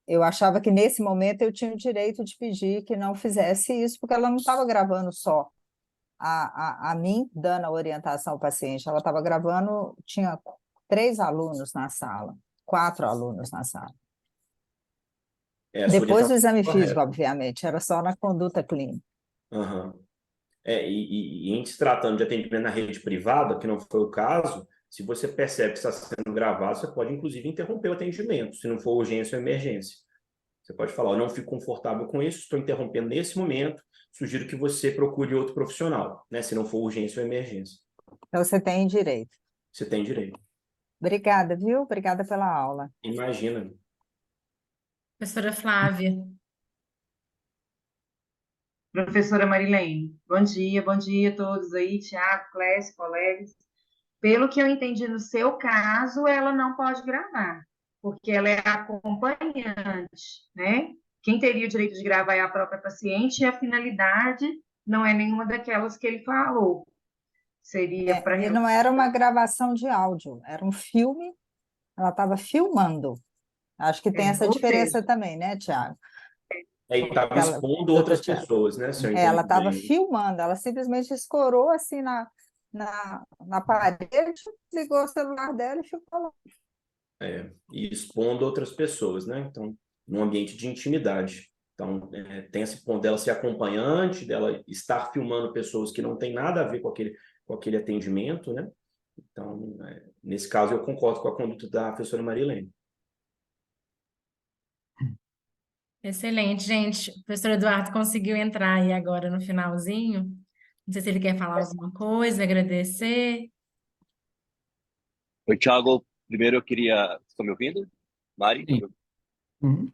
eu achava que nesse momento eu tinha o direito de pedir que não fizesse isso, porque ela não estava gravando só a mim dando a orientação ao paciente, ela estava gravando, tinha 3 alunos na sala, 4 alunos na sala. Essa Depois do orientação exame físico, correta. obviamente, era só na conduta clínica. Uhum. E em se tratando de atendimento na rede privada, que não foi o caso, se você percebe que está sendo gravado, você pode, inclusive, interromper o atendimento, se não for urgência ou emergência. Você pode falar, eu não fico confortável com isso, estou interrompendo nesse momento, sugiro que você procure outro profissional, né, se não for urgência ou emergência. Então, você tem direito. Você tem direito. Obrigada, viu? Obrigada pela aula. Imagina. Professora Flávia. Professora Marilene, bom dia a todos aí, Tiago, Clécio, colegas. Pelo que eu entendi no seu caso, ela não pode gravar, porque ela é acompanhante, né? Quem teria o direito de gravar é a própria paciente e a finalidade não é nenhuma daquelas que ele falou. Seria para... E não era uma gravação de áudio, era um filme, ela estava filmando. Acho que tem essa ou diferença seja, também, né, Tiago? E estava expondo Doutor outras Tiago. pessoas, né, se eu Ela entendi estava bem. filmando, ela simplesmente escorou assim na parede, ligou o celular dela e ficou lá. E expondo outras pessoas, né? Então, num ambiente de intimidade. Então, tem esse ponto dela ser acompanhante, dela estar filmando pessoas que não tem nada a ver com aquele atendimento, né? Então, nesse caso, eu concordo com a conduta da professora Marilene. Excelente, gente. O professor Eduardo conseguiu entrar aí agora no finalzinho. Não sei se ele quer falar alguma coisa, agradecer. Oi, Thiago. Primeiro eu queria. Estão me ouvindo? Mari? Sim. Uhum.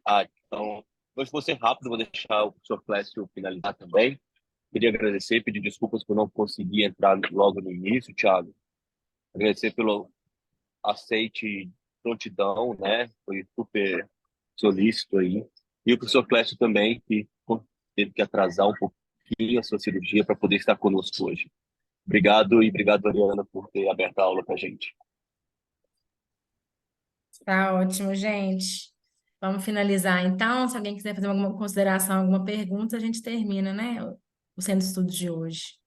Então, hoje vou ser rápido, vou deixar o professor Clécio finalizar também. Queria agradecer, pedir desculpas por não conseguir entrar logo no início, Thiago. Agradecer pelo aceite, prontidão, né? Foi super solícito aí. E o professor Clécio também, que teve que atrasar um pouquinho a sua cirurgia para poder estar conosco hoje. Obrigado e obrigado, Ariana, por ter aberto a aula para a gente. Tá ótimo, gente. Vamos finalizar então. Se alguém quiser fazer alguma consideração, alguma pergunta, a gente termina, né? O Centro de Estudos de hoje.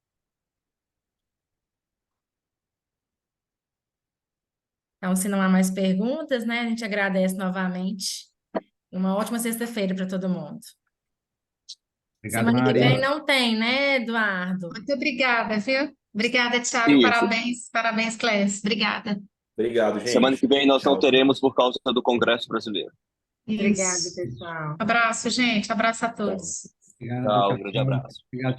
Então, se não há mais perguntas, né, a gente agradece novamente. Uma ótima sexta-feira para todo mundo. Obrigado, Semana que vem Mari. não tem, né, Eduardo? Muito obrigada, viu? Obrigada, Thiago. Isso. Parabéns, Clécio. Obrigada. Obrigado, gente. Semana que vem nós não Tchau. teremos por causa do Congresso Brasileiro. Obrigada, Isso. pessoal. Abraço, gente. Abraço a todos. Obrigado, Tchau, tchau, um grande tchau. abraço. Obrigado.